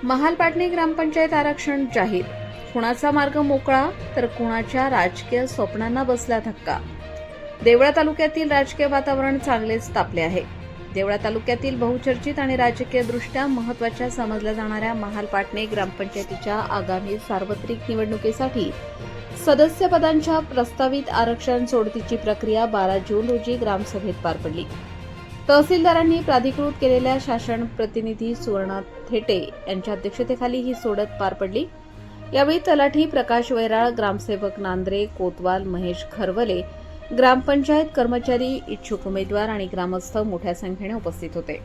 महालपाटणी ग्रामपंचायत आरक्षण जाहीर. कुणाचा मार्ग मोकळा तर कुणाच्या राजकीय स्वप्नांना बसला धक्का. देवळा तालुक्यातील राजकीय वातावरण चांगलेच तापले आहे. देवळा तालुक्यातील बहुचर्चित आणि राजकीयदृष्ट्या महत्त्वाच्या समजल्या जाणाऱ्या महालपाटणी ग्रामपंचायतीच्या आगामी सार्वत्रिक निवडणुकीसाठी सदस्यपदांच्या प्रस्तावित आरक्षण सोडतीची प्रक्रिया 12 जून रोजी ग्रामसभेत पार पडली. तहसीलदारांनी प्राधिकृत केलेल्या शासन प्रतिनिधी सुवर्णा थेटे यांच्या अध्यक्षतेखाली ही सोडत पार पडली. यावेळी तलाठी प्रकाश वैराळ, ग्रामसेवक नांद्रे, कोतवाल, महेश खरवले, ग्रामपंचायत कर्मचारी, इच्छुक उमेदवार आणि ग्रामस्थ मोठ्या संख्येने उपस्थित होते.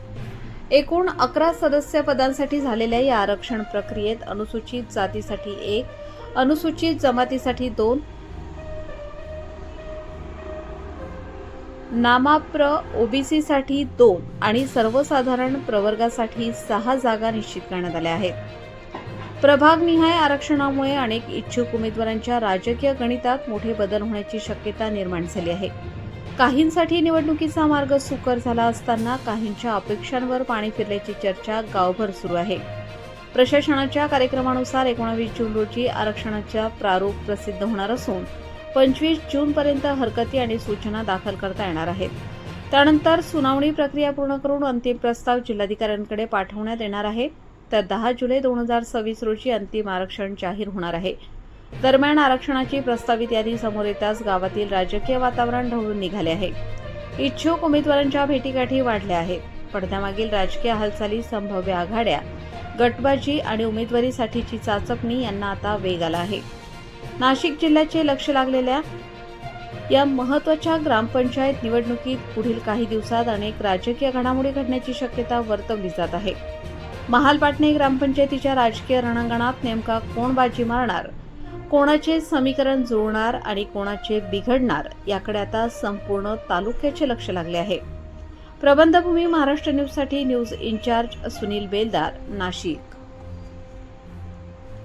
एकूण 11 सदस्य पदांसाठी झालेल्या या आरक्षण प्रक्रियेत अनुसूचित जातीसाठी 1, अनुसूचित जमातीसाठी 2, नामाप्र ओबीसीसाठी 2 आणि सर्वसाधारण प्रवर्गासाठी 6 जागा निश्चित करण्यात आल्या आहेत. प्रभागनिहाय आरक्षणामुळे अनेक इच्छुक उमेदवारांच्या राजकीय गणितात मोठे बदल होण्याची शक्यता निर्माण झाली आहे. काहींसाठी निवडणुकीचा मार्ग सुकर झाला असताना काहींच्या अपेक्षांवर पाणी फिरल्याची चर्चा गावभर सुरू आहे. प्रशासनाच्या कार्यक्रमानुसार 19 जून रोजी आरक्षणाचा प्रारूप प्रसिद्ध होणार असून 25 जूनपर्यंत हरकती आणि सूचना दाखल करता येणार आहेत. त्यानंतर सुनावणी प्रक्रिया पूर्ण करून अंतिम प्रस्ताव जिल्हाधिकाऱ्यांकडे पाठवण्यात येणार आहे. तर 10 जुलै 2026 रोजी अंतिम आरक्षण जाहीर होणार आहे. दरम्यान आरक्षणाची प्रस्तावित यादी समोर येताच गावातील राजकीय वातावरण ढवळून निघाले आहे. इच्छुक उमेदवारांच्या भेटीगाठी वाढल्या आहेत. पडद्यामागील राजकीय हालचाली, संभाव्य आघाड्या, गटबाजी आणि उमेदवारीसाठीची चाचपणी यांना आता वेग आला आहे. नाशिक जिल्ह्याचे लक्ष लागलेल्या या महत्त्वाच्या ग्रामपंचायत निवडणुकीत पुढील काही दिवसात अनेक राजकीय घडामोडी घडण्याची शक्यता वर्तवली जात आहे. महालपाटणी ग्रामपंचायतीच्या राजकीय रणांगणात नेमका कोण बाजी मारणार, कोणाचे समीकरण जुळणार आणि कोणाचे बिघडणार याकडे आता संपूर्ण तालुक्याचे लक्ष लागले आहे. प्रबंधभूमी महाराष्ट्र न्यूजसाठी न्यूज इन्चार्ज सुनील बेलदार, नाशिक.